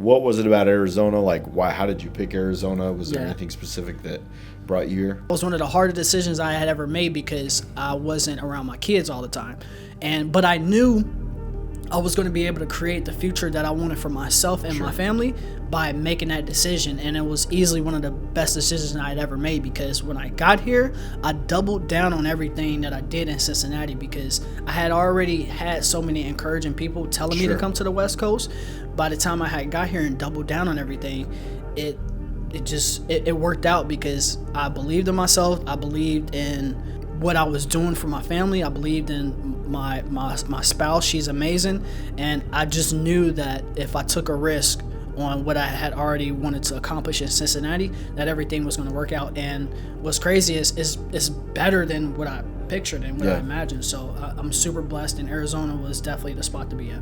what was it about Arizona? Like, why? How did you pick Arizona? Was there Yeah. anything specific that brought you here? It was one of the hardest decisions I had ever made because I wasn't around my kids all the time. But I knew I was going to be able to create the future that I wanted for myself and my family by making that decision. And it was easily one of the best decisions I had ever made, because when I got here, I doubled down on everything that I did in Cincinnati, because I had already had so many encouraging people telling me to come to the West Coast. By the time I had got here and doubled down on everything, it worked out, because I believed in myself. I believed in what I was doing for my family. I believed in my spouse. She's amazing. And I just knew that if I took a risk on what I had already wanted to accomplish in Cincinnati, that everything was going to work out. And what's crazy is it's better than what I pictured and what I imagined. So I'm super blessed, and Arizona was definitely the spot to be at.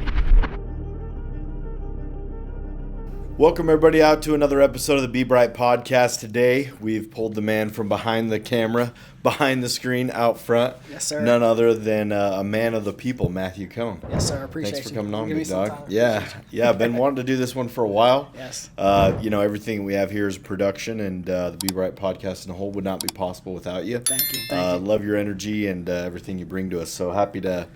Welcome everybody out to another episode of the Be Bright podcast. Today we've pulled the man from behind the camera, behind the screen, out front. Yes, sir. None other than a man of the people, Matthew Cohn. Yes, sir. Appreciate Thanks for you. coming on, Give big me some dog. time. Yeah. I've been wanting to do this one for a while. Yes. Everything we have here is production, and the Be Bright podcast in a whole would not be possible without you. Thank you. Love your energy and everything you bring to us. So happy to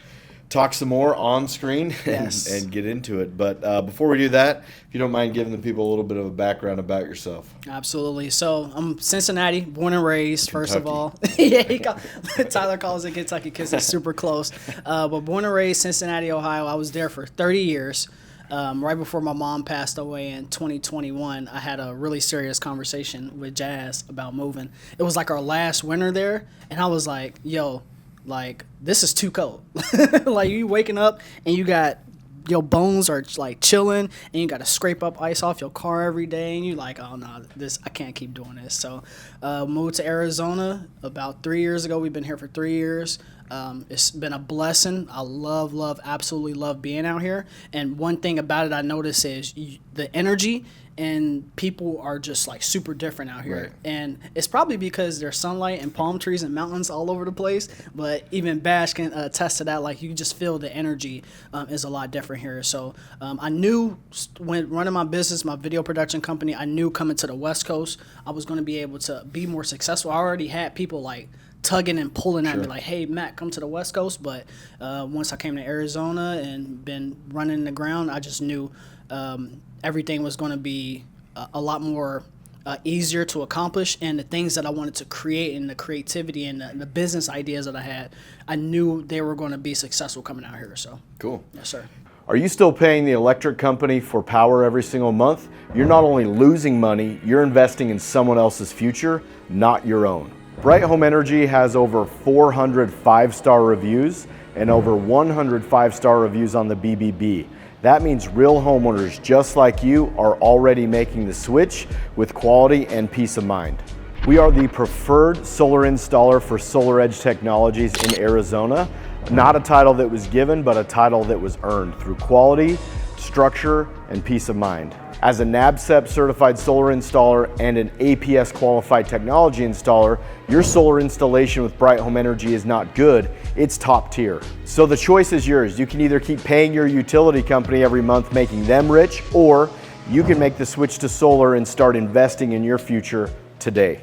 talk some more on screen and get into it. But before we do that, if you don't mind giving the people a little bit of a background about yourself. Absolutely. So I'm Cincinnati, born and raised, Kentucky. first of all. Tyler calls it Kentucky because it's super close. But born and raised Cincinnati, Ohio. I was there for 30 years. Right before my mom passed away in 2021, I had a really serious conversation with Jazz about moving. It was like our last winter there, and I was like, yo, like, this is too cold. Like, you waking up and you got your bones are like chilling, and you got to scrape up ice off your car every day, and you like, oh no, I can't keep doing this. So moved to Arizona about 3 years ago. We've been here for 3 years. It's been a blessing. I absolutely love being out here. And one thing about it I notice is the energy and people are just like super different out here. Right. And it's probably because there's sunlight and palm trees and mountains all over the place. But even Bash can attest to that. Like, you just feel the energy is a lot different here. So I knew when running my business, my video production company, I knew coming to the West Coast, I was going to be able to be more successful. I already had people like tugging and pulling at me like, hey, Matt, come to the West Coast. But once I came to Arizona and been running the ground, I just knew everything was going to be a lot more easier to accomplish. And the things that I wanted to create and the creativity and the business ideas that I had, I knew they were going to be successful coming out here. So Cool. Yes, sir. Are you still paying the electric company for power every single month? You're not only losing money, you're investing in someone else's future, not your own. Bright Home Energy has over 400 5-star reviews and over 100 5-star reviews on the BBB. That means real homeowners just like you are already making the switch with quality and peace of mind. We are the preferred solar installer for Solar Edge Technologies in Arizona. Not a title that was given, but a title that was earned through quality, structure, and peace of mind. As a NABCEP certified solar installer and an APS qualified technology installer, your solar installation with Bright Home Energy is not good, it's top tier. So the choice is yours. You can either keep paying your utility company every month, making them rich, or you can make the switch to solar and start investing in your future today.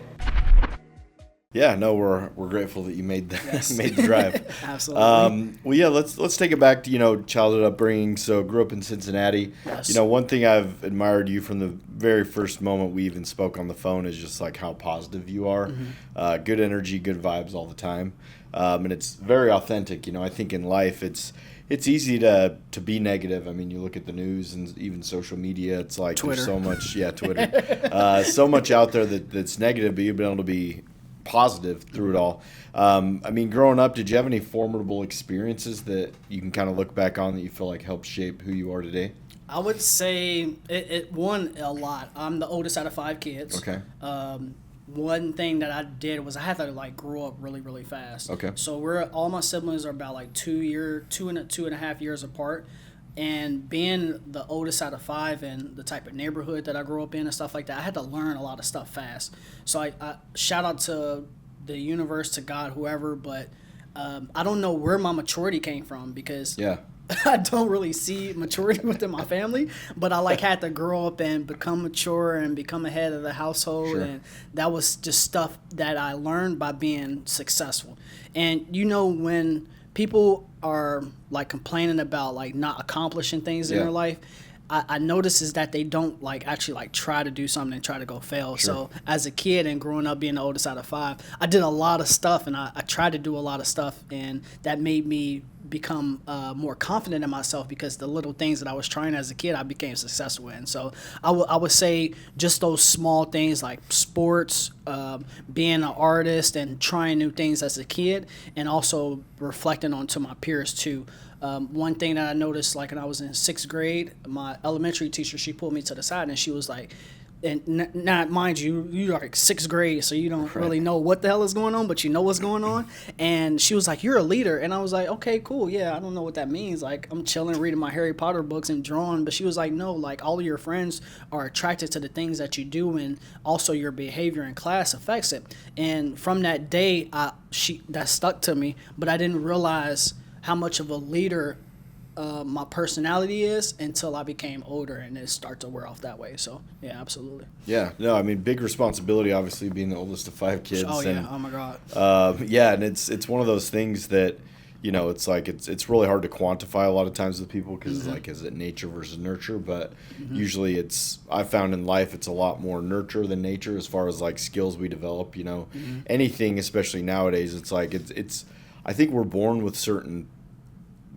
Yeah, no, we're grateful that you made the drive. Absolutely. Let's take it back to childhood upbringing. So grew up in Cincinnati. Yes. One thing I've admired you from the very first moment we even spoke on the phone is just like how positive you are. Mm-hmm. Good energy, good vibes all the time, and it's very authentic. I think in life it's easy to be negative. I mean, you look at the news and even social media. It's like Twitter. There's so much, Twitter, so much out there that's negative, but you've been able to be positive through it all. Growing up, did you have any formidable experiences that you can kind of look back on that you feel like helped shape who you are today? I would say it won a lot. I'm the oldest out of 5 kids. Okay. One thing that I did was I had to grow up really, really fast. Okay. So all my siblings are about 2 and a half years apart. And being the oldest out of 5 and the type of neighborhood that I grew up in and stuff like that, I had to learn a lot of stuff fast. So I shout out to the universe, to God, whoever, but I don't know where my maturity came from, because I don't really see maturity within my family, but I like had to grow up and become mature and become a head of the household, Sure. and that was just stuff that I learned by being successful. And you know, when people are like complaining about like not accomplishing things in Yeah. their life, I notice is that they don't like actually like try to do something and try to go fail. So as a kid and growing up being the oldest out of 5, I did a lot of stuff, and I tried to do a lot of stuff, and that made me become more confident in myself, because the little things that I was trying as a kid, I became successful in. So I would say just those small things like sports, being an artist and trying new things as a kid, and also reflecting onto my peers too. One thing that I noticed, like when I was in 6th grade, my elementary teacher, she pulled me to the side and she was like, and not mind you, you're like 6th grade, so you don't really know what the hell is going on, but you know what's going on. And she was like, "You're a leader," and I was like, "Okay, cool, yeah, I don't know what that means. Like, I'm chilling, reading my Harry Potter books and drawing." But she was like, "No, like all of your friends are attracted to the things that you do, and also your behavior in class affects it." And from that day, that stuck to me, but I didn't realize how much of a leader my personality is until I became older, and it started to wear off that way. So yeah, absolutely. Yeah, no, I mean, big responsibility, obviously, being the oldest of 5 kids. Oh yeah, and, oh my God. yeah, and it's one of those things that, you know, it's like it's really hard to quantify a lot of times with people, because like, is it nature versus nurture? But usually I found in life it's a lot more nurture than nature as far as like skills we develop. You know, anything, especially nowadays, it's like it's I think we're born with certain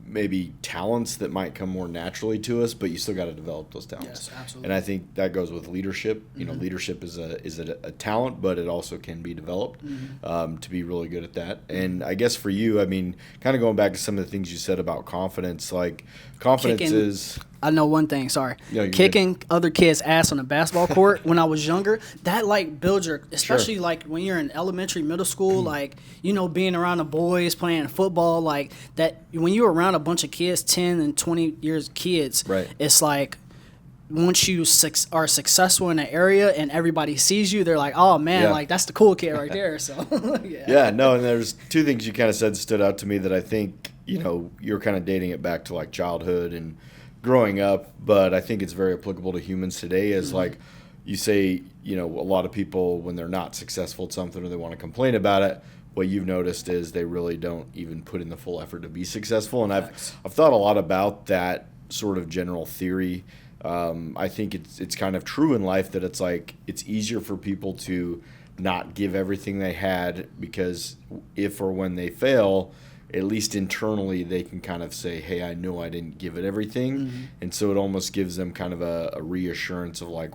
maybe talents that might come more naturally to us, but you still got to develop those talents. Yes, absolutely. And I think that goes with leadership. You know, leadership is a talent, but it also can be developed to be really good at that. And I guess for you, I mean, kind of going back to some of the things you said about confidence, like confidence Kicking- is. I know one thing, sorry. No, you're Kicking other kids' ass on a basketball court when I was younger, that like builds your, especially like when you're in elementary, middle school, like, you know, being around the boys, playing football, like that, when you're around a bunch of kids, 10 and 20 years kids, Right. it's like, once you are successful in an area and everybody sees you, they're like, "Oh man, Yeah. like that's the cool kid right there." So yeah. Yeah, no, and there's 2 things you kind of said stood out to me that I think, you know, you're kind of dating it back to like childhood and growing up, but I think it's very applicable to humans today. As like you say, you know, a lot of people, when they're not successful at something or they want to complain about it, what you've noticed is they really don't even put in the full effort to be successful. And I've thought a lot about that sort of general theory. I think it's kind of true in life that it's like it's easier for people to not give everything they had, because if or when they fail, at least internally they can kind of say, hey, I know I didn't give it everything. And so it almost gives them kind of a reassurance of like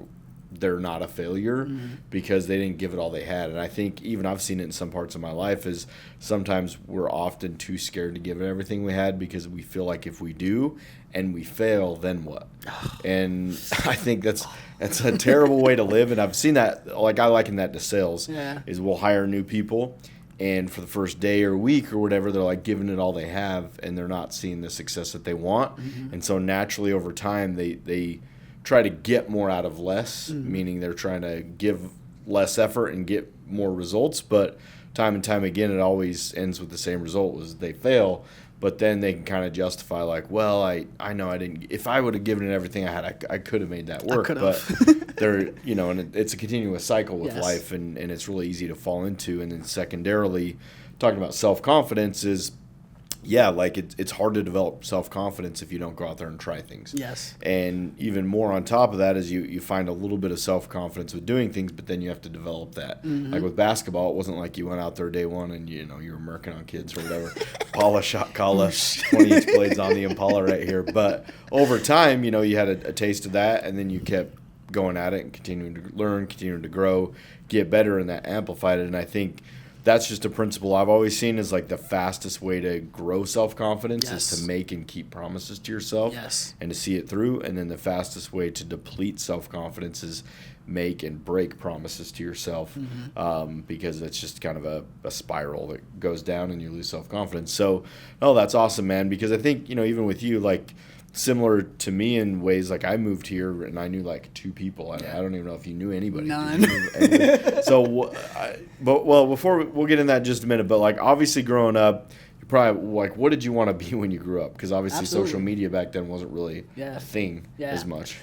they're not a failure because they didn't give it all they had. And I think even I've seen it in some parts of my life is sometimes we're often too scared to give it everything we had, because we feel like if we do and we fail, then what? And I think that's a terrible way to live. And I've seen that, like I liken that to sales. Is we'll hire new people, and for the first day or week or whatever, they're like giving it all they have, and they're not seeing the success that they want. And so naturally over time, they try to get more out of less, meaning they're trying to give less effort and get more results. But time and time again, it always ends with the same result, was they fail. But then they can kind of justify like, well, I know I didn't. If I would have given it everything I had, I could have made that work. But they're, you know, and it's a continuous cycle with life, and it's really easy to fall into. And then secondarily, talking about self-confidence is, yeah, like it's hard to develop self-confidence if you don't go out there and try things. Yes. And even more on top of that is you find a little bit of self-confidence with doing things, but then you have to develop that. Like with basketball, it wasn't like you went out there day one and, you know, you were murking on kids or whatever. Impala shot Kala, 20-inch blades on the Impala right here. But over time, you know, you had a taste of that, and then you kept going at it and continuing to learn, continuing to grow, get better, and that amplified it. And I think that's just a principle I've always seen is like the fastest way to grow self-confidence is to make and keep promises to yourself and to see it through. And then the fastest way to deplete self-confidence is make and break promises to yourself, because it's just kind of a spiral that goes down and you lose self-confidence. So, oh, that's awesome, man, because I think, you know, even with you, like, similar to me in ways, like I moved here and I knew like 2 people. I don't even know if you knew anybody. None. So, but before we'll get in that in just a minute, but like obviously growing up, your probably like, what did you want to be when you grew up? Because obviously Absolutely. social media back then wasn't really Yeah. a thing Yeah. as much.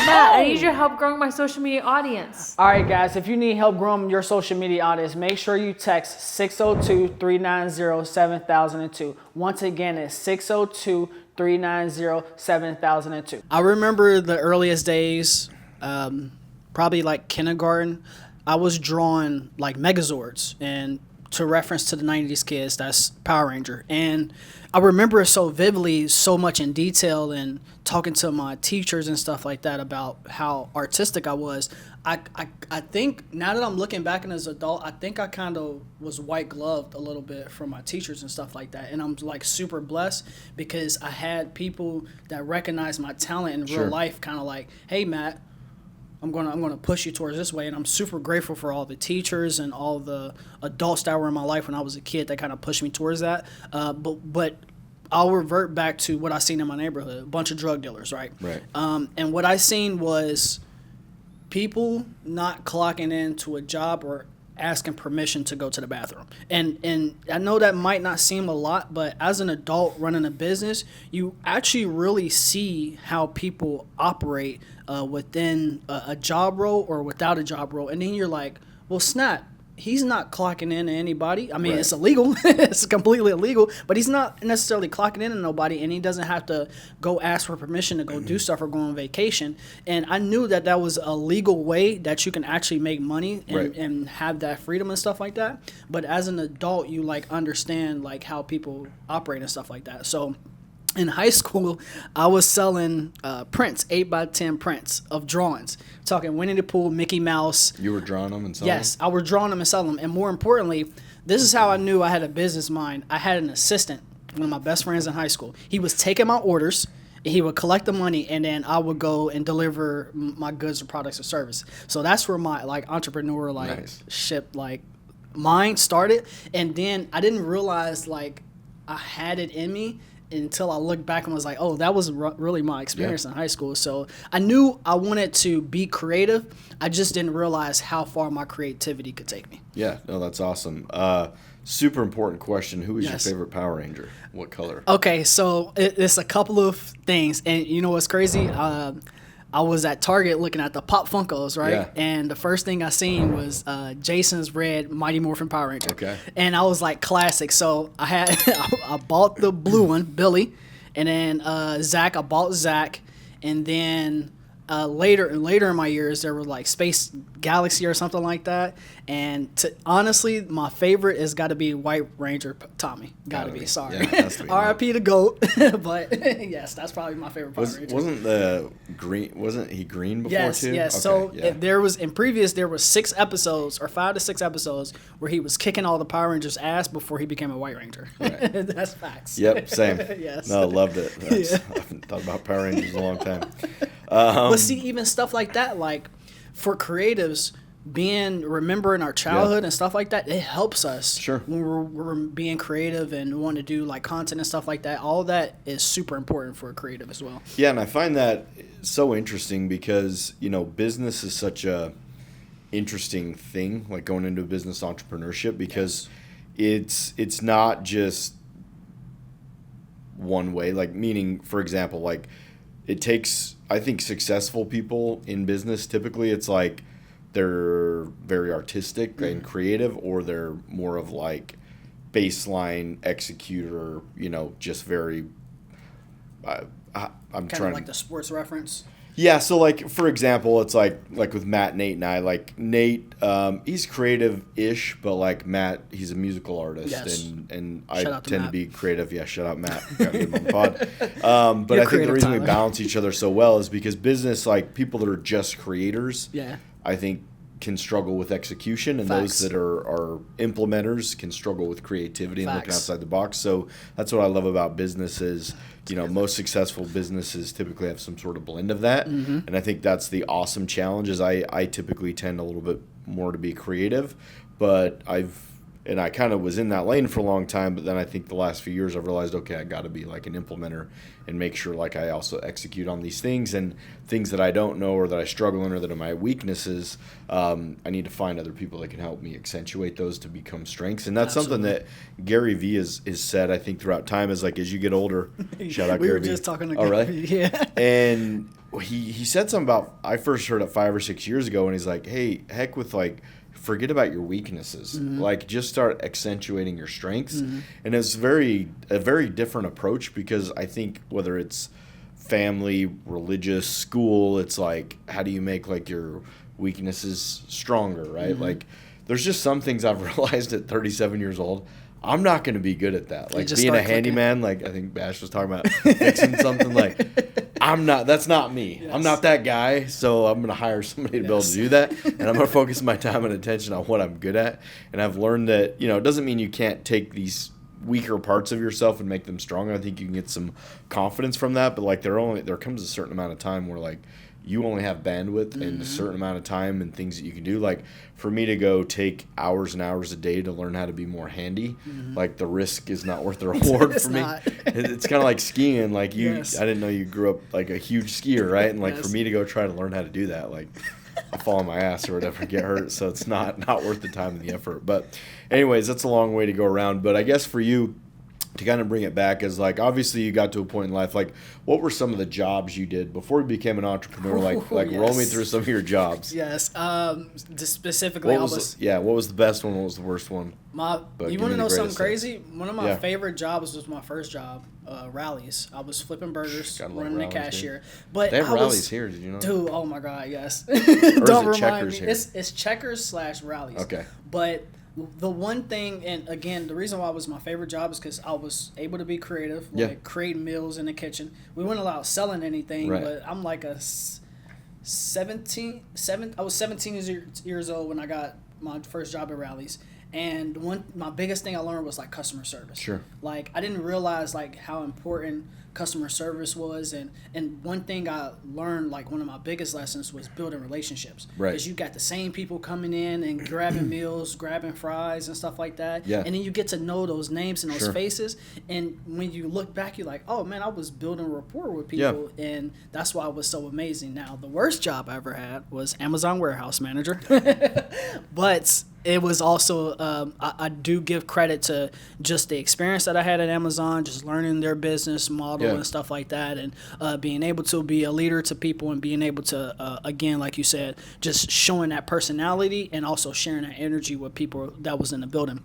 Matt, I need your help growing my social media audience. All right, guys, if you need help growing your social media audience, make sure you text 602-390-7002. Once again, it's 602-390-7002. I remember the earliest days, probably like kindergarten, I was drawing like Megazords, and to reference to the 90s kids, that's Power Ranger. And I remember it so vividly, so much in detail, and talking to my teachers and stuff like that about how artistic I was. I think now that I'm looking back as an adult, I think I kind of was white gloved a little bit from my teachers and stuff like that. And I'm like super blessed because I had people that recognized my talent in real life, kind of like, hey, Matt, I'm gonna push you towards this way. And I'm super grateful for all the teachers and all the adults that were in my life when I was a kid that kind of pushed me towards that. But I'll revert back to what I seen in my neighborhood: a bunch of drug dealers, right? Right. And what I seen was people not clocking into a job or asking permission to go to the bathroom. And I know that might not seem a lot, but as an adult running a business, you actually really see how people operate within a job role or without a job role. And then you're like, well, snap. He's not clocking in to anybody. I mean, Right. It's illegal. It's completely illegal. But he's not necessarily clocking in to nobody, and he doesn't have to go ask for permission to go do stuff or go on vacation. And I knew that that was a legal way that you can actually make money and, Right. and have that freedom and stuff like that. But as an adult, you like understand like how people operate and stuff like that. So in high school, I was selling prints, 8x10 prints of drawings. Talking Winnie the Pooh, Mickey Mouse. You were drawing them and selling Yes, I was drawing them and selling them. And more importantly, this is how I knew I had a business mind. I had an assistant, one of my best friends in high school. He was taking my orders. He would collect the money, and then I would go and deliver my goods or products or service. So that's where my like entrepreneur Nice. ship like mind started. And then I didn't realize like I had it in me until I looked back and was like, oh, that was really my experience in high school. So I knew I wanted to be creative. I just didn't realize how far my creativity could take me. Yeah, no, that's awesome. Super important question. Who is Yes. your favorite Power Ranger? What color? Okay, so it's a couple of things. And you know what's crazy? I was at Target looking at the Pop Funkos, right? Yeah. And the first thing I seen was Jason's red Mighty Morphin Power Ranger. Okay. And I was like, classic. So I had I bought the blue one, Billy, and then Zach. I bought Zach, and then later in my years there were like Space Galaxy or something like that. And honestly, my favorite has got to be White Ranger Tommy. Gotta be. Sorry. Yeah, it has to be. R.I.P. the GOAT. But yes, that's probably my favorite Power Ranger. Wasn't the green? Wasn't he green before Yes, too? yes. Okay, So yeah. there was 6 episodes or 5 to 6 episodes where he was kicking all the Power Rangers' ass before he became a White Ranger. Right. That's facts. Yep, same. Yes. No, loved it. Yeah. I haven't thought about Power Rangers in a long time. But see, even stuff like that, like for creatives, remembering our childhood and stuff like that, it helps us. Sure. When we're being creative and want to do like content and stuff like that. All that is super important for a creative as well. Yeah, and I find that so interesting because, business is such a interesting thing, like going into business entrepreneurship, because it's not just one way, like meaning, for example, like it takes, I think successful people in business, typically it's like they're very artistic and creative, or they're more of like baseline executor, just very, I'm Kind trying of like the sports reference. Yeah, so like for example, it's like with Matt, Nate, and I. Like Nate, he's creative-ish, but like Matt, he's a musical artist, Yes. and Shout I out to tend to Matt. be creative. Yeah, shout out Matt. Got him on the pod. But You're I think the creative, reason we Tyler. balance each other so well is because business, like people that are just creators, Yeah. I think can struggle with execution, and those Facts. that are implementers can struggle with creativity and looking Facts. outside the box. So that's what I love about business is, most successful businesses typically have some sort of blend of that. Mm-hmm. And I think that's the awesome challenge is I typically tend a little bit more to be creative, but and I kind of was in that lane for a long time, but then I think the last few years I've realized, okay, I got to be like an implementer and make sure like I also execute on these things, and things that I don't know or that I struggle in or that are my weaknesses. I need to find other people that can help me accentuate those to become strengths. And that's something that Gary Vee is said, I think, throughout time, is like, as you get older, shout out we Gary were Vee. just talking to Oh, Gary really? Vee, yeah. And he said something about, I first heard it 5 or 6 years ago, and he's like, hey, heck with like, forget about your weaknesses. Like, just start accentuating your strengths. And it's a very different approach, because I think whether it's family, religious, school, it's like, how do you make like your weaknesses stronger, right? Like, there's just some things I've realized at 37 years old, I'm not going to be good at that. Like being a handyman, like I think Bash was talking about fixing something, like that's not me. Yes. I'm not that guy. So I'm going to hire somebody to be able to do that. And I'm going to focus my time and attention on what I'm good at. And I've learned that, it doesn't mean you can't take these weaker parts of yourself and make them stronger. I think you can get some confidence from that. But like there comes a certain amount of time where like you only have bandwidth and a certain amount of time and things that you can do. Like for me to go take hours and hours a day to learn how to be more handy, like the risk is not worth the reward for me. It's kind of like skiing. Like I didn't know you grew up like a huge skier, right? And like for me to go try to learn how to do that, like I fall on my ass or whatever, get hurt. So it's not worth the time and the effort. But anyways, that's a long way to go around. But I guess for you, to kind of bring it back, is like, obviously you got to a point in life, like what were some of the jobs you did before you became an entrepreneur? Roll me through some of your jobs. Yes. Just specifically, what was the best one? What was the worst one? You want to know something crazy? One of my favorite jobs was my first job, Rallies. I was flipping burgers, running the cashier. But they have Rallies here, did you know? Dude, oh my God, yes. Or Don't remind Checkers me. Here? It's Checkers / Rallies. Okay. But the one thing, and again, the reason why it was my favorite job is because I was able to be creative, creating meals in the kitchen. We weren't allowed selling anything, but I'm like I was 17 years old when I got my first job at Rallies. And my biggest thing I learned was like customer service. Sure. Like I didn't realize like how important customer service was, and one thing I learned, like one of my biggest lessons, was building relationships. Right. Because you got the same people coming in and grabbing meals, grabbing fries and stuff like that. Yeah. And then you get to know those names and those faces, and when you look back, you're like, oh man, I was building rapport with people, and that's why it was so amazing. Now the worst job I ever had was Amazon warehouse manager, but it was also, I do give credit to just the experience that I had at Amazon, just learning their business model and stuff like that, and being able to be a leader to people, and being able to, again, like you said, just showing that personality and also sharing that energy with people that was in the building.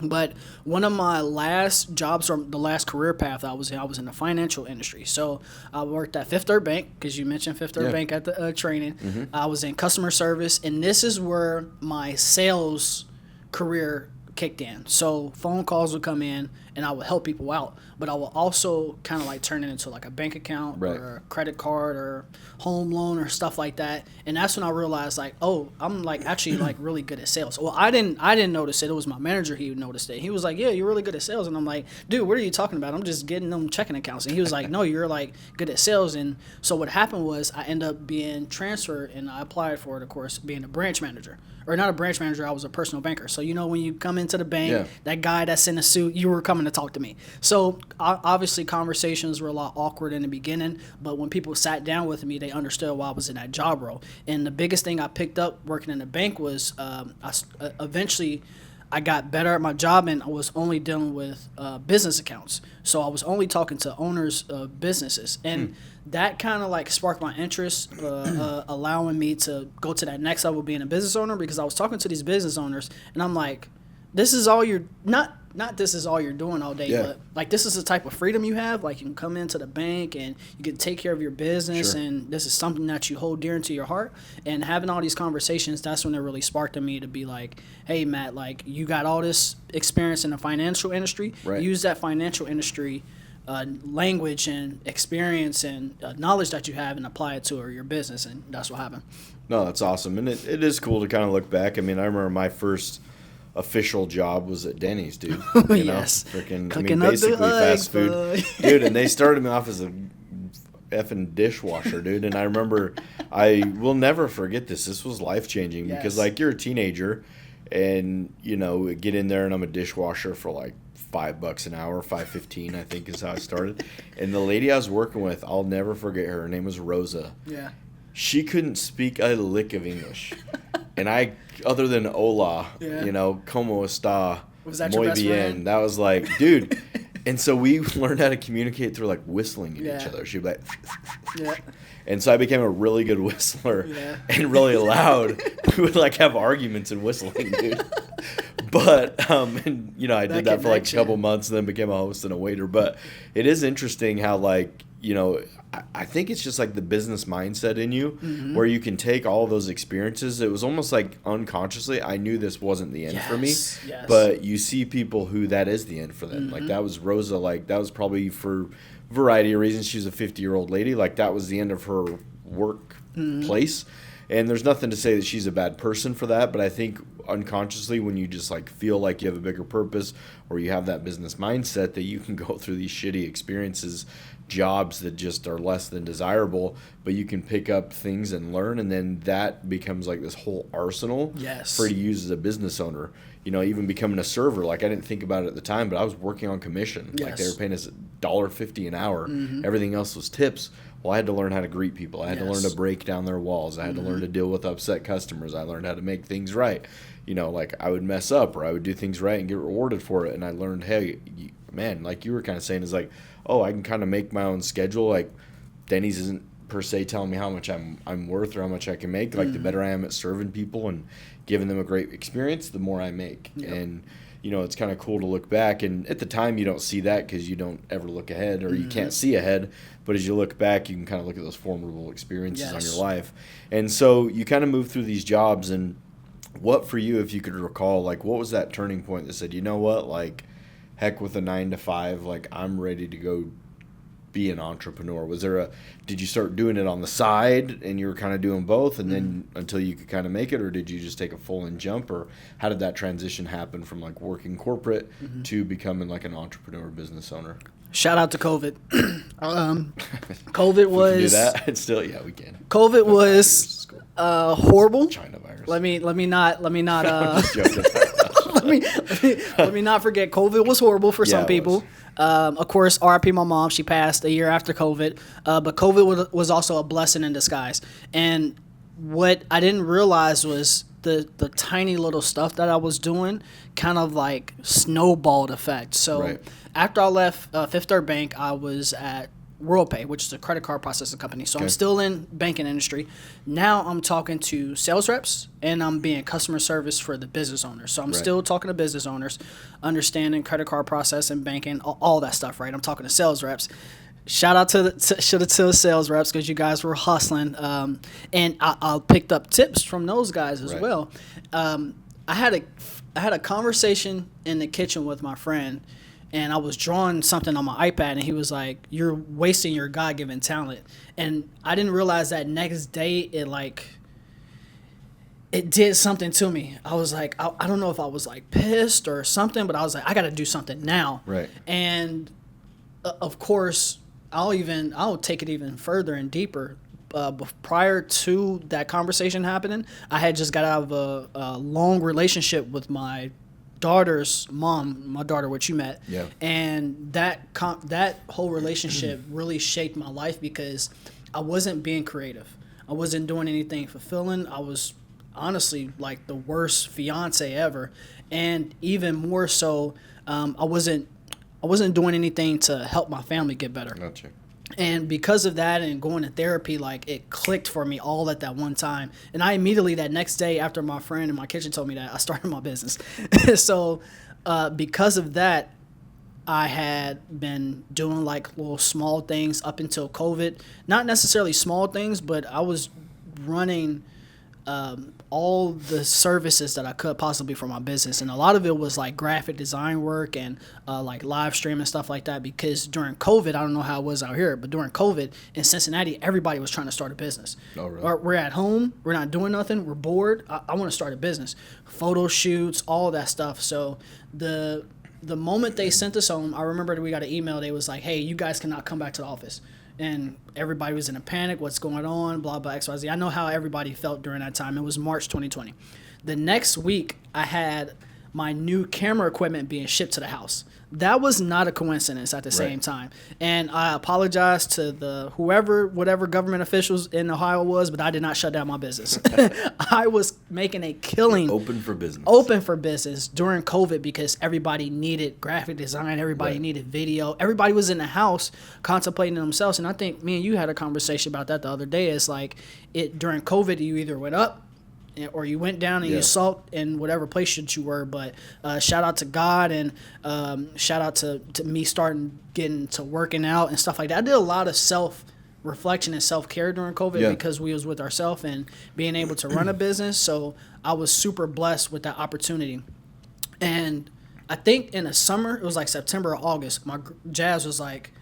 But one of my last jobs, or the last career path I was in the financial industry. So I worked at Fifth Third Bank, because you mentioned Fifth Third Bank at the training. I was in customer service, and this is where my sales career kicked in. So phone calls would come in, and I would help people out, but I will also kind of like turn it into like a bank account or a credit card or home loan or stuff like that. And that's when I realized like, oh, I'm like actually like really good at sales. Well, I didn't notice it. It was my manager. He noticed it. He was like, yeah, you're really good at sales. And I'm like, dude, what are you talking about? I'm just getting them checking accounts. And he was like, no, you're like good at sales. And so what happened was I ended up being transferred, and I applied for it, of course, being a branch manager. Or not a branch manager, I was a personal banker. So, when you come into the bank, that guy that's in a suit, you were coming to talk to me. So, obviously, conversations were a lot awkward in the beginning. But when people sat down with me, they understood why I was in that job role. And the biggest thing I picked up working in the bank was eventually I got better at my job, and I was only dealing with business accounts. So I was only talking to owners of businesses. And that kind of like sparked my interest, allowing me to go to that next level, being a business owner, because I was talking to these business owners, and I'm like, this is all you're not this is all you're doing all day, but like this is the type of freedom you have. Like you can come into the bank and you can take care of your business, and this is something that you hold dear to your heart. And having all these conversations, that's when it really sparked in me to be like, hey Matt, like you got all this experience in the financial industry, use that financial industry language and experience and knowledge that you have and apply it to your business. And that's what happened. No, that's awesome. And it is cool to kind of look back. I mean, I remember my first official job was at Denny's, dude. Yes. Basically fast food. Dude, and they started me off as a effing dishwasher, dude. And I remember, I will never forget this. This was life-changing because, like, you're a teenager And, you know, get in there and I'm a dishwasher for like $5 an hour, $5.15, I think is how I started. And the lady I was working with, I'll never forget her. Her name was Rosa. Yeah. She couldn't speak a lick of English. And I, other than hola, you know, como está, was that muy your best bien, friend? that was like, dude. And so we learned how to communicate through like whistling at each other. She'd be like, Yeah. and so I became a really good whistler Yeah. and really loud. We would like have arguments and whistling, dude. But and you know, I did that for like a couple months and then became a host and a waiter. But it is interesting how, like, you know, I think it's just like the business mindset in you where you can take all those experiences. It was almost like unconsciously, I knew this wasn't the end for me. Yes. But you see people who that is the end for them. Like that was Rosa. Like that was probably for a variety of reasons. She was a 50-year-old lady. Like that was the end of her workplace. And there's nothing to say that she's a bad person for that, but I think unconsciously when you just like feel like you have a bigger purpose or you have that business mindset that you can go through these shitty experiences, jobs that just are less than desirable, but you can pick up things and learn, and then that becomes like this whole arsenal for you to use as a business owner. You know, even becoming a server, like I didn't think about it at the time, but I was working on commission. Like they were paying us $1.50 an hour. Everything else was tips. Well, I had to learn how to greet people. I had to learn to break down their walls. I had to learn to deal with upset customers. I learned how to make things right. You know, like I would mess up or I would do things right and get rewarded for it. And I learned, hey, man, like you were kind of saying, is like, oh, I can kind of make my own schedule. Like Denny's isn't per se telling me how much I'm worth or how much I can make. Like the better I am at serving people and giving them a great experience, the more I make. And you know, it's kind of cool to look back. And at the time, you don't see that because you don't ever look ahead or you can't see ahead. But as you look back, you can kind of look at those formidable experiences on your life. And so you kind of move through these jobs. And what for you, if you could recall, like what was that turning point that said, you know what, like heck with a 9 to 5, like I'm ready to go be an entrepreneur? Was there did you start doing it on the side and you were kind of doing both and then until you could kind of make it, or did you just take a full in jump, or how did that transition happen from like working corporate to becoming like an entrepreneur business owner? Shout out to COVID. COVID was. We can do that. It's still, yeah, we can. COVID was horrible. China virus. Let me not Just joking. let me not forget COVID was horrible for some people. Of course, RIP my mom. She passed a year after COVID. But COVID was also a blessing in disguise. And what I didn't realize was the tiny little stuff that I was doing kind of like snowballed effect. So after I left Fifth Third Bank, I was at WorldPay, which is a credit card processing company. So I'm still in banking industry. Now I'm talking to sales reps and I'm being customer service for the business owners. So I'm still talking to business owners, understanding credit card processing, banking, all that stuff, right? I'm talking to sales reps. Shout out to the sales reps because you guys were hustling. And I picked up tips from those guys as well. I had a conversation in the kitchen with my friend, and I was drawing something on my iPad, and he was like, "You're wasting your God-given talent." And I didn't realize that next day it did something to me. I was like, I don't know if I was like pissed or something, but I was like, I got to do something now. Right. And of course, I'll take it even further and deeper. Prior to that conversation happening, I had just got out of a long relationship with my daughter's mom, my daughter, which you met. Yeah. And that whole relationship really shaped my life because I wasn't being creative. I wasn't doing anything fulfilling. I was honestly like the worst fiance ever. And even more so, I wasn't doing anything to help my family get better. Gotcha. And because of that and going to therapy, like it clicked for me all at that one time. And I immediately that next day after my friend in my kitchen told me that, I started my business. So because of that, I had been doing like little small things up until COVID. Not necessarily small things, but I was running all the services that I could possibly for my business. And a lot of it was like graphic design work and like live stream and stuff like that, because during COVID, I don't know how it was out here, but during COVID in Cincinnati, everybody was trying to start a business. Oh, really? We're at home, we're not doing nothing, we're bored. I want to start a business. Photo shoots, all that stuff. So the moment they sent us home, I remember that we got an email. They was like, "Hey, you guys cannot come back to the office." and everybody was in a panic. What's going on? Blah, blah, XYZ. I know how everybody felt during that time. It was March 2020. The next week, I had my new camera equipment being shipped to the house. That was not a coincidence at the same time. And I apologize to whatever government officials in Ohio was, but I did not shut down my business. I was making a killing. Open for business. Open for business during COVID because everybody needed graphic design. Everybody needed video. Everybody was in the house contemplating themselves. And I think me and you had a conversation about that the other day. It's like during COVID, you either went up or you went down and you sulked in whatever place that you were. But shout out to God and shout out to me getting to working out and stuff like that. I did a lot of self-reflection and self-care during COVID because we was with ourselves and being able to run a business. So I was super blessed with that opportunity. And I think in the summer, it was like September or August, Jazz was like,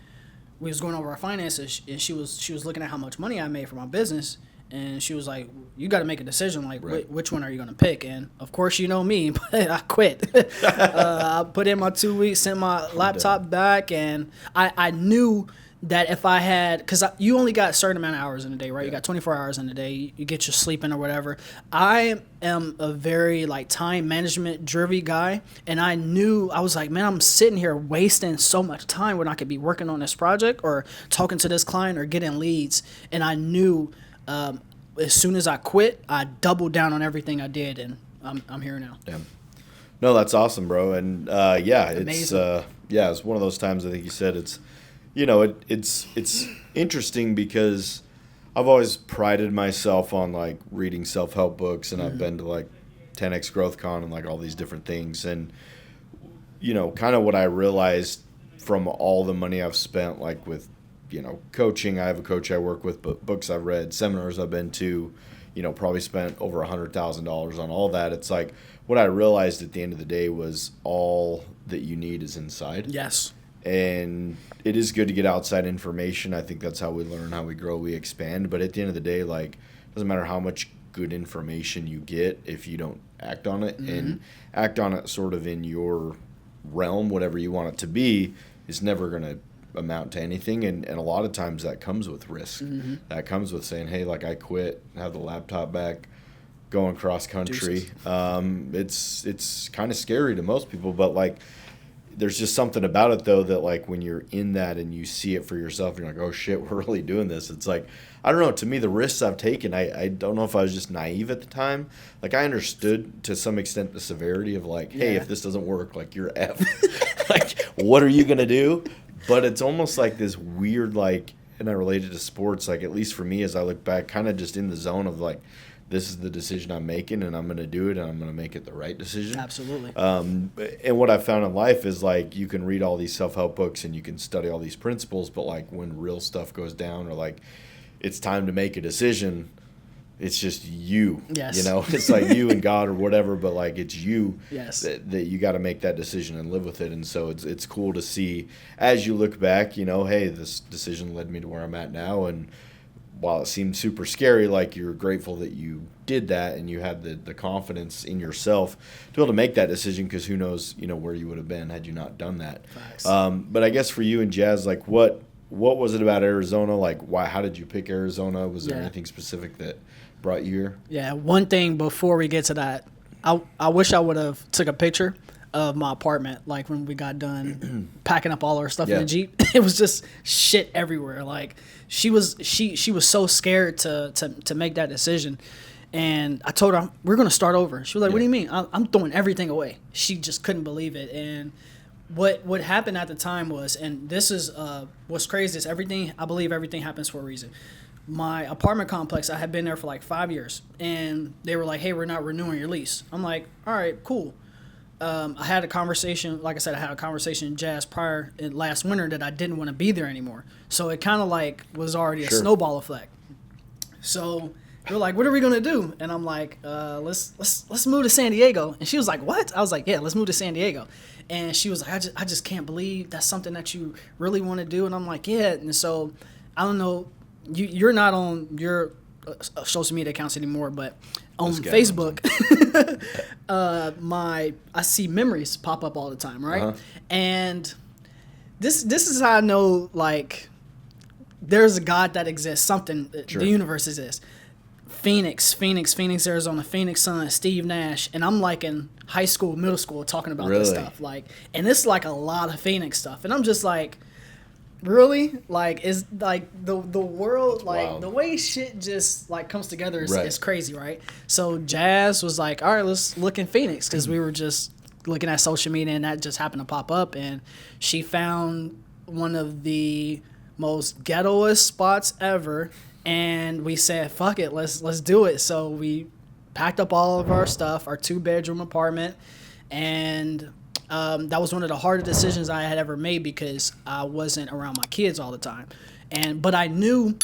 we was going over our finances and she was looking at how much money I made for my business. And she was like, you got to make a decision, like, which one are you going to pick? And, of course, you know me, but I quit. I put in my 2 weeks, sent my laptop back, and I knew that if I had – because you only got a certain amount of hours in a day, right? You got 24 hours in a day. You get your sleep in or whatever. I am a very, like, time management-driven guy, and I knew – I was like, man, I'm sitting here wasting so much time when I could be working on this project or talking to this client or getting leads. And I knew – as soon as I quit, I doubled down on everything I did, and I'm here now. Damn. No, that's awesome, bro. And it's amazing. It's one of those times. I think you said it's interesting because I've always prided myself on like reading self-help books, and I've been to like 10X Growth Con and like all these different things, and kind of what I realized from all the money I've spent, like with coaching. I have a coach I work with, but books I've read, seminars I've been to, probably spent over $100,000 on all that. It's like what I realized at the end of the day was all that you need is inside. Yes. And it is good to get outside information. I think that's how we learn, how we grow, we expand. But at the end of the day, like, it doesn't matter how much good information you get if you don't act on it. And act on it sort of in your realm, whatever you want it to be, is never going to amount to anything, and a lot of times that comes with risk. That comes with saying, hey, like, I quit, have the laptop back, going cross country. It's kind of scary to most people, but like there's just something about it though that like when you're in that and you see it for yourself and you're like, oh shit, we're really doing this. It's like, I don't know, to me the risks I've taken, I don't know if I was just naive at the time. Like I understood to some extent the severity of like, hey, if this doesn't work, like you're F. Like what are you gonna do? But it's almost like this weird, like, and I relate it to sports, like, at least for me, as I look back, kind of just in the zone of, like, this is the decision I'm making, and I'm going to do it, and I'm going to make it the right decision. Absolutely. And what I've found in life is, like, you can read all these self-help books, and you can study all these principles, but, like, when real stuff goes down or, like, it's time to make a decision, it's just you. Yes. It's like you and God or whatever, but like it's you. Yes. that you got to make that decision and live with it. And so it's cool to see as you look back, hey, this decision led me to where I'm at now. And while it seemed super scary, like you're grateful that you did that and you had the confidence in yourself to be able to make that decision, because who knows, where you would have been had you not done that. Facts. But I guess for you and Jazz, like what was it about Arizona? Like how did you pick Arizona? Was there anything specific that brought you here? Yeah, one thing before we get to that, I wish I would have took a picture of my apartment, like when we got done packing up all our stuff in the Jeep. It was just shit everywhere. Like she was so scared to make that decision. And I told her, we're going to start over. She was like, what do you mean? I'm throwing everything away. She just couldn't believe it. And what happened at the time was, and this is what's crazy is I believe everything happens for a reason. My apartment complex, I had been there for like 5 years, and they were like, hey, we're not renewing your lease. I'm like, all right, cool. I had a conversation, like I said, with Jazz last winter that I didn't want to be there anymore. So it kind of like was already a snowball effect. So they were like, what are we going to do? And I'm like, let's move to San Diego. And she was like, what? I was like, yeah, let's move to San Diego. And she was like, I just can't believe that's something that you really want to do. And I'm like, yeah. And so I don't know. You're not on your social media accounts anymore, but on Facebook, I see memories pop up all the time, right? And this is how I know, like, there's a God that exists, something, Sure. the universe exists. Phoenix, Arizona, Phoenix Suns, Steve Nash, and I'm like in high school, middle school talking about this Really? stuff, like, and it's like a lot of Phoenix stuff, and I'm just like, really, like, is like the world, like wild. the way shit just like comes together is, Right. is crazy, right? So Jazz was like, all right, let's look in Phoenix, because we were just looking at social media, and that just happened to pop up, and she found one of the most ghettoest spots ever. And we said, fuck it, let's do it. So we packed up all of our stuff, our 2-bedroom apartment, and that was one of the hardest decisions I had ever made, because I wasn't around my kids all the time. But I knew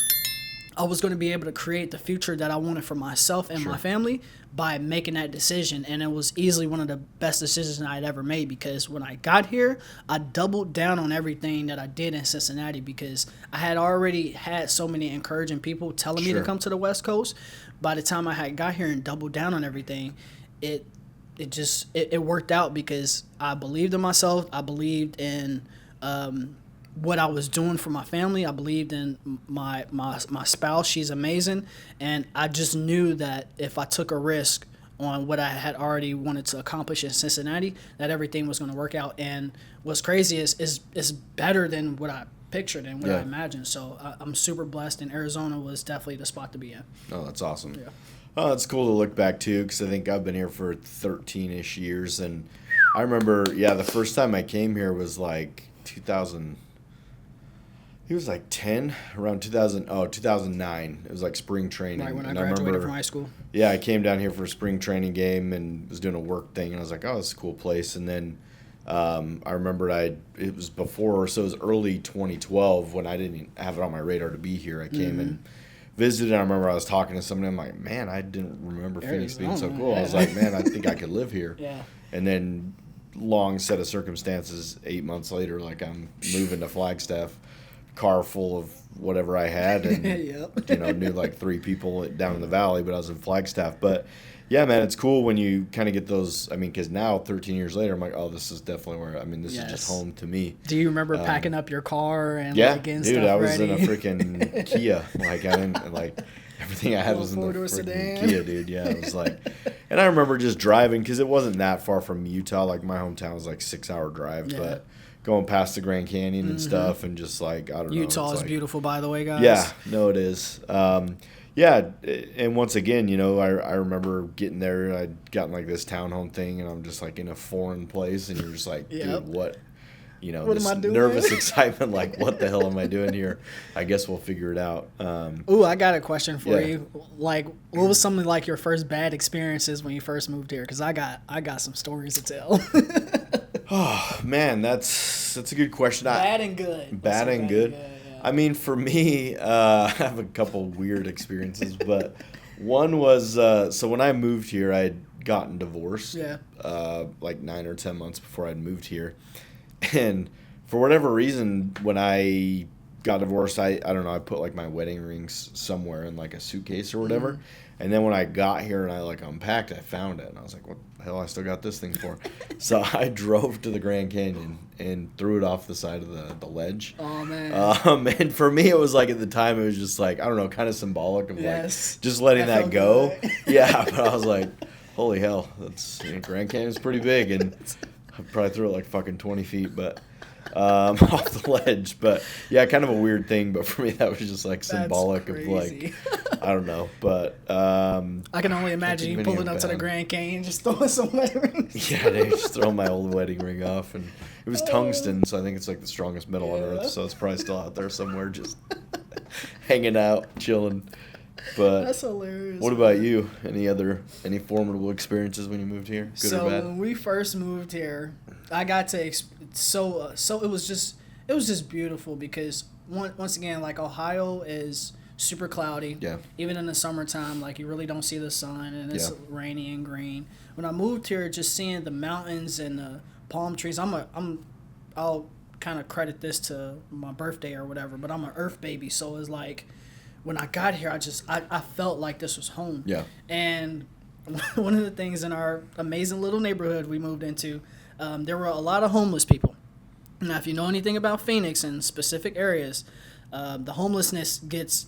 I was going to be able to create the future that I wanted for myself and my family by making that decision. And it was easily one of the best decisions I had ever made, because when I got here, I doubled down on everything that I did in Cincinnati, because I had already had so many encouraging people telling me to come to the West Coast. By the time I had got here and doubled down on everything, it worked out, because I believed in myself. I believed in what I was doing for my family. I believed in my spouse. She's amazing. And I just knew that if I took a risk on what I had already wanted to accomplish in Cincinnati, that everything was going to work out. And what's crazy is better than what I pictured and what I imagined. So I'm super blessed, and Arizona was definitely the spot to be in. Oh, that's awesome. Yeah. Oh, it's cool to look back too, because I think I've been here for 13-ish years, and I remember, the first time I came here was like 2000. He was like 10, around 2009. It was like spring training. Right when I And graduated remember, from high school. Yeah, I came down here for a spring training game and was doing a work thing, and I was like, oh, this is a cool place. And then I remembered it was before, so it was early 2012 when I didn't have it on my radar to be here. I came and visited, and I remember I was talking to somebody. I'm like, man, I didn't remember Phoenix being so cool. I was like, man, I think I could live here. Yeah. And then, long set of circumstances, 8 months later, like I'm moving to Flagstaff, car full of whatever I had, and knew like 3 people down in the valley, but I was in Flagstaff. But yeah, man, it's cool when you kind of get those. I mean, because now 13 years later, I'm like, oh, this is definitely where. I mean, this is just home to me. Do you remember packing up your car and Yeah, getting dude, stuff I was ready? in a freaking Kia. Like I didn't like. Everything I had was in the four-door freaking sedan. Kia, dude. Yeah, it was like, and I remember just driving, because it wasn't that far from Utah. Like my hometown was like 6-hour drive, but going past the Grand Canyon and stuff, and just like, I don't know. Utah is like, beautiful, by the way, guys. Yeah, no, it is. And once again, I remember getting there. I'd gotten like this townhome thing, and I'm just like in a foreign place, and you're just like, dude, what? What this am I doing? nervous excitement, like, what the hell am I doing here? I guess we'll figure it out. Ooh, I got a question for Yeah. you. Like, what was something like your first bad experiences when you first moved here? Because I got some stories to tell. Oh man, that's a good question. Bad and good. Bad and good. Yeah. I mean, for me, I have a couple weird experiences, but one was so when I moved here, I had gotten divorced. Yeah. Like 9 or 10 months before I'd moved here, and for whatever reason, when I got divorced, I don't know, I put like my wedding rings somewhere in like a suitcase or whatever. Mm-hmm. And then when I got here and I like unpacked, I found it, and I was like, what the hell I still got this thing for? So I drove to the Grand Canyon and threw it off the side of the ledge. Oh man. And for me, it was like at the time, it was just like, I don't know, kind of symbolic of Yes. like just letting That that felt go. good. Yeah, but I was like, holy hell, Grand Canyon's pretty big, and I probably threw it like fucking 20 feet, but off the ledge. But yeah, kind of a weird thing, but for me that was just like symbolic of like, I don't know, but I can only imagine you pulling up to the Grand Canyon, just throwing some wedding rings. yeah, they just throw my old wedding ring off, and it was tungsten, so I think it's like the strongest metal on earth, so it's probably still out there somewhere, just hanging out, chilling. But That's hilarious. what about you? Any formidable experiences when you moved here, good So or bad? when we first moved here, I got to so it was just beautiful, because once again, like, Ohio is super cloudy. Yeah. Even in the summertime, like, you really don't see the sun, and it's Yeah. rainy and green. When I moved here, just seeing the mountains and the palm trees, I'll kind of credit this to my birthday or whatever, but I'm an earth baby, so it's like when I got here, I felt like this was home. Yeah. And one of the things in our amazing little neighborhood we moved into, there were a lot of homeless people. Now, if you know anything about Phoenix and specific areas, the homelessness gets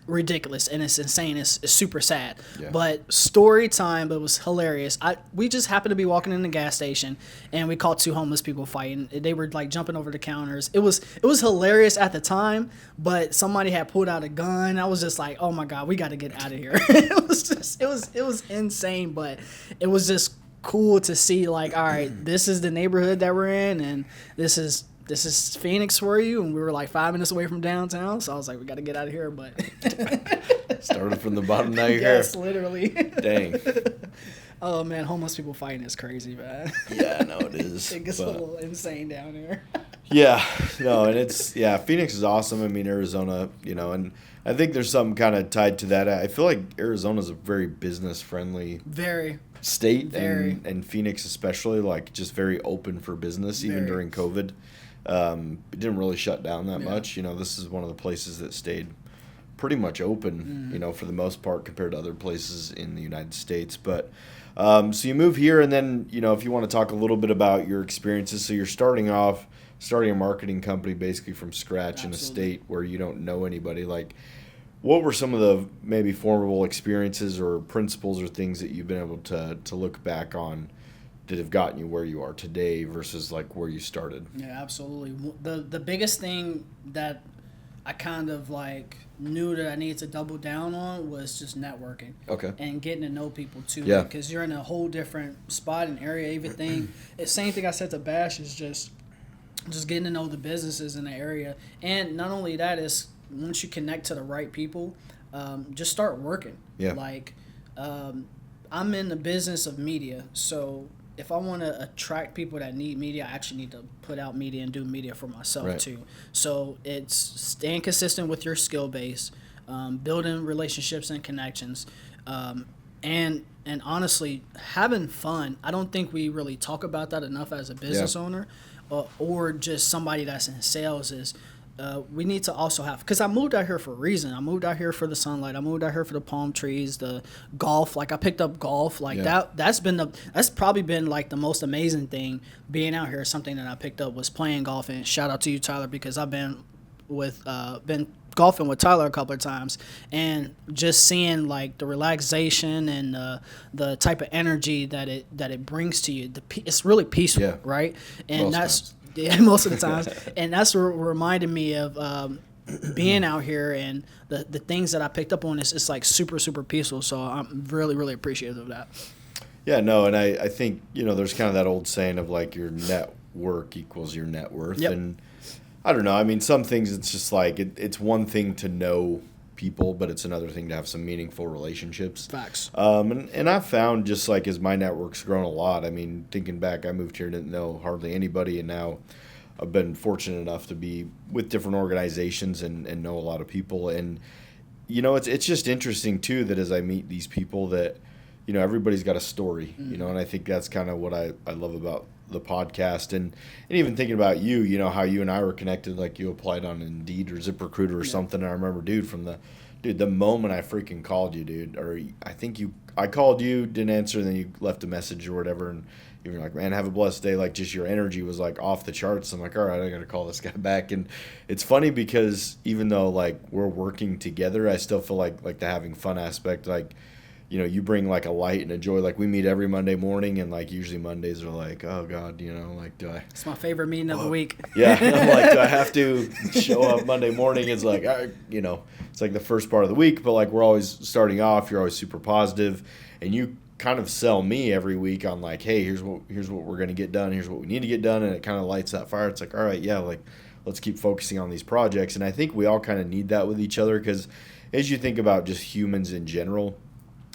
ridiculous and it's insane. It's super sad. Yeah. But story time, it was hilarious. We just happened to be walking in the gas station and we caught two homeless people fighting. They were like jumping over the counters. It was hilarious at the time, but somebody had pulled out a gun. I was just like, oh my God, we got to get out of here. it was insane, but it was just cool to see, like, all right, this is the neighborhood that we're in, and this is Phoenix for you. And we were like 5 minutes away from downtown, so I was like, we got to get out of here. But Started from the bottom, now you're yes, here. literally. Dang. Oh man, homeless people fighting is crazy, man. Yeah, no, it is. It gets a little insane down here. Yeah, no, and Phoenix is awesome. I mean, Arizona, and I think there's something kind of tied to that. I feel like Arizona's a very business friendly Very. state, Very. and Phoenix especially, like, just very open for business, even Very. during COVID. It didn't really shut down that Yeah. much. This is one of the places that stayed pretty much open, for the most part compared to other places in the United States. But so you move here, and then, if you want to talk a little bit about your experiences. So you're starting a marketing company basically from scratch in a state where you don't know anybody. Like, what were some of the maybe formidable experiences or principles or things that you've been able to look back on that have gotten you where you are today versus like where you started? Yeah, absolutely. The biggest thing that I kind of like knew that I needed to double down on was just networking. Okay. And getting to know people too. Yeah. Because you're in a whole different spot and area. Everything. Same thing I said to Bash is just getting to know the businesses in the area. And not only that, is once you connect to the right people, just start working. Yeah. Like, I'm in the business of media, so if I want to attract people that need media, I actually need to put out media and do media for myself Right. too. So it's staying consistent with your skill base, building relationships and connections, and honestly having fun. I don't think we really talk about that enough as a business owner, or just somebody that's in sales. Is we need to also have, because I moved out here for a reason. I moved out here for the sunlight. I moved out here for the palm trees, the golf. Like, I picked up golf. Like, that's probably been like the most amazing thing being out here. Something that I picked up was playing golf. And shout out to you, Tyler, because I've been golfing with Tyler a couple of times, and just seeing like the relaxation and the type of energy that it brings to you. It's really peaceful, right? And most of the times. And that's what reminded me of being out here, and the things that I picked up on. It's like super, super peaceful. So I'm really, really appreciative of that. Yeah, no, and I think, there's kind of that old saying of like your network equals your net worth. Yep. And I don't know. I mean, some things it's just like it's one thing to know people, but it's another thing to have some meaningful relationships. Facts. And I've found, just like as my network's grown a lot, I mean, thinking back, I moved here, didn't know hardly anybody, and now I've been fortunate enough to be with different organizations and know a lot of people. And, it's just interesting too that as I meet these people that, everybody's got a story, and I think that's kind of what I love about the podcast. And even thinking about you, how you and I were connected, like you applied on Indeed or ZipRecruiter or something. And I remember, the moment I freaking called you, dude, or I called you, didn't answer, and then you left a message or whatever, and you were like, man, have a blessed day. Like, just your energy was like off the charts. I'm like, all right, I got to call this guy back. And it's funny because even though like we're working together, I still feel like the having fun aspect, like, you bring like a light and a joy. Like, we meet every Monday morning, and like usually Mondays are like, oh God, like, do I? It's my favorite meeting of the week. Yeah, I'm like, do I have to show up Monday morning? It's like, it's like the first part of the week, but like we're always starting off. You're always super positive, and you kind of sell me every week on like, hey, here's what we're gonna get done. Here's what we need to get done, and it kind of lights that fire. It's like, all right, yeah, like let's keep focusing on these projects. And I think we all kind of need that with each other, because as you think about just humans in general,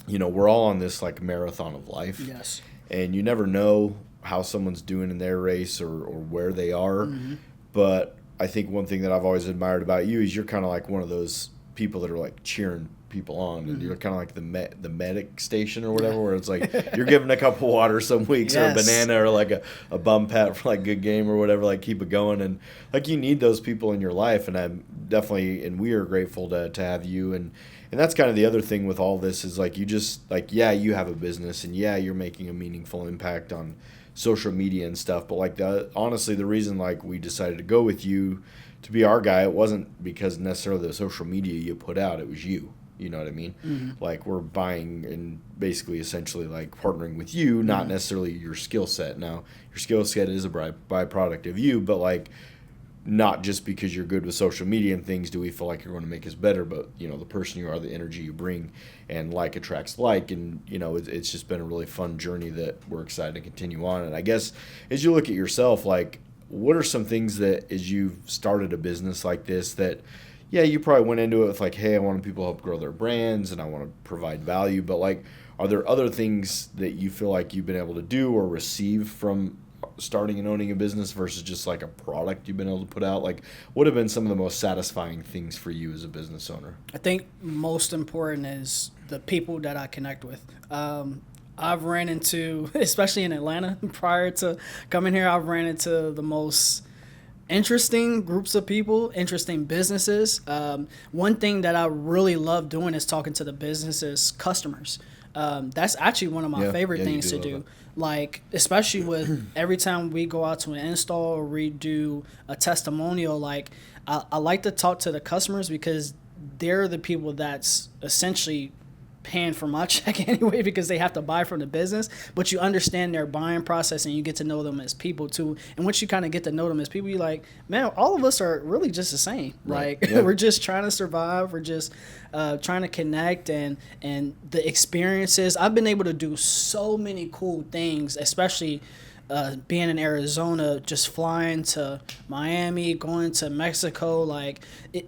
we're all on this like marathon of life. Yes. And you never know how someone's doing in their race or where they are. Mm-hmm. But I think one thing that I've always admired about you is you're kind of like one of those people that are like cheering people on. Mm-hmm. And you're kind of like the medic station or whatever, where it's like you're giving a cup of water some weeks, or a banana, or like a bum pat for like good game or whatever, like keep it going. And like you need those people in your life. And I'm definitely, and we are grateful to have you. And that's kind of the other thing with all this is like you just like, yeah, you have a business, and yeah, you're making a meaningful impact on social media and stuff. But like honestly, the reason like we decided to go with you to be our guy, it wasn't because necessarily the social media you put out, it was you. You know what I mean? Mm-hmm. Like, we're buying and basically essentially like partnering with you, not necessarily your skill set. Now, your skill set is a byproduct of you, but like, not just because you're good with social media and things do we feel like you're going to make us better, but, you know, the person you are, the energy you bring, and like attracts like. And, you know, it's just been a really fun journey that we're excited to continue on. And I guess as you look at yourself, like, what are some things that as you've started a business like this that, yeah, you probably went into it with like, hey, I want people to help grow their brands and I want to provide value. But like, are there other things that you feel like you've been able to do or receive from starting and owning a business versus just like a product you've been able to put out? Like, what have been some of the most satisfying things for you as a business owner? I think most important is the people that I connect with. I've ran into, especially in Atlanta prior to coming here, I've ran into the most interesting groups of people, interesting businesses. One thing that I really love doing is talking to the businesses' customers. That's actually one of my favorite things to do. Like, especially with every time we go out to an install or we do a testimonial, like, I like to talk to the customers because they're the people that's essentially paying for my check anyway, because they have to buy from the business, but you understand their buying process and you get to know them as people too. And once you kind of get to know them as people, you're like, man, all of us are really just the same. Right. Like, yeah. we're just trying to survive. We're just trying to connect, and the experiences. I've been able to do so many cool things, especially being in Arizona, just flying to Miami, going to Mexico. Like,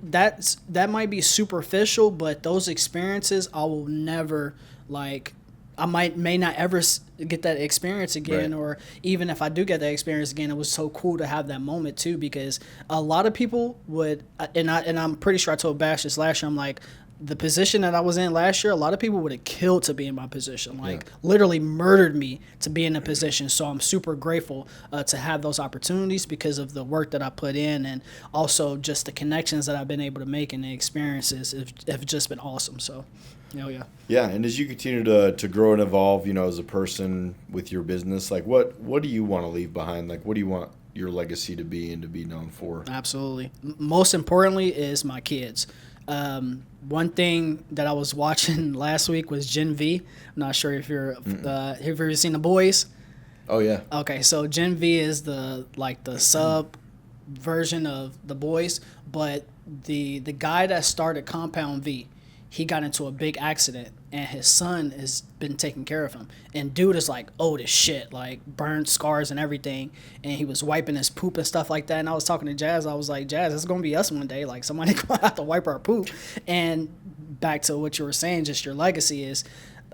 that might be superficial, but those experiences I will never, like, I may not ever get that experience again. Right. Or even if I do get that experience again, it was so cool to have that moment too, because a lot of people would, and I'm pretty sure I told Bash this last year, I'm like, the position that I was in last year, a lot of people would have killed to be in my position, like literally murdered me to be in a position. So I'm super grateful to have those opportunities because of the work that I put in, and also just the connections that I've been able to make, and the experiences have just been awesome. So, yeah. Yeah, and as you continue to grow and evolve, you know, as a person with your business, like what do you want to leave behind? Like, what do you want your legacy to be and to be known for? Absolutely. Most importantly is my kids. One thing that I was watching last week was Gen V. I'm not sure if have you ever seen The Boys? Oh yeah. Okay, so Gen V is the sub version of The Boys, but the guy that started Compound V, he got into a big accident, and his son has been taking care of him. And dude is like old as shit, like burned scars and everything. And he was wiping his poop and stuff like that. And I was talking to Jazz. I was like, Jazz, it's going to be us one day. Like, somebody going to have to wipe our poop. And back to what you were saying, just your legacy is,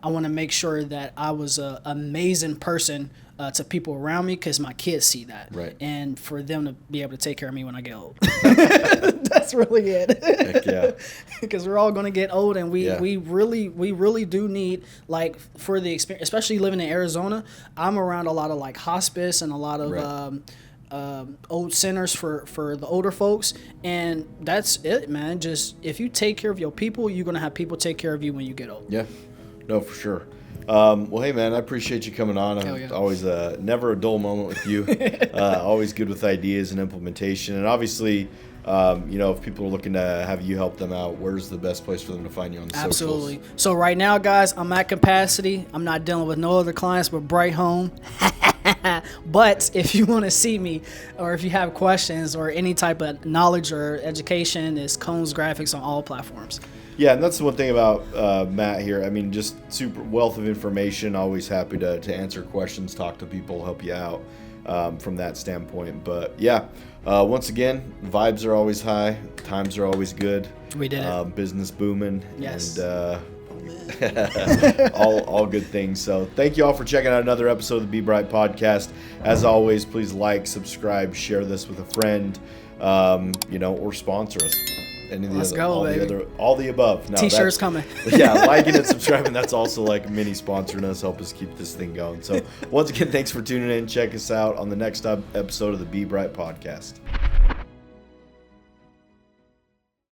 I want to make sure that I was an amazing person to people around me, because my kids see that. Right. And for them to be able to take care of me when I get old. That's really it. Heck yeah. Because we're all going to get old, and we really do need, like, for the experience, especially living in Arizona, I'm around a lot of like hospice and a lot of old centers for the older folks, and that's it, man. Just, if you take care of your people, you're going to have people take care of you when you get old. Yeah, no, for sure. Well, hey, man, I appreciate you coming on. I'm always never a dull moment with you. Always good with ideas and implementation. And obviously, you know, if people are looking to have you help them out, where's the best place for them to find you on the socials? Absolutely. So right now, guys, I'm at capacity. I'm not dealing with no other clients but Bright Home. But if you want to see me, or if you have questions or any type of knowledge or education, it's Cones Graphics on all platforms. Yeah, and that's the one thing about Matt here. I mean, just super wealth of information. Always happy to answer questions, talk to people, help you out from that standpoint. But yeah, once again, vibes are always high. Times are always good. We did it. Business booming. Yes. And all good things. So thank you all for checking out another episode of the Be Bright podcast. As always, please like, subscribe, share this with a friend, you know, or sponsor us. Let's go, baby. All the above. No, T-shirts coming. Yeah, liking and subscribing. That's also like mini sponsoring us, help us keep this thing going. So once again, thanks for tuning in. Check us out on the next episode of the Be Bright podcast.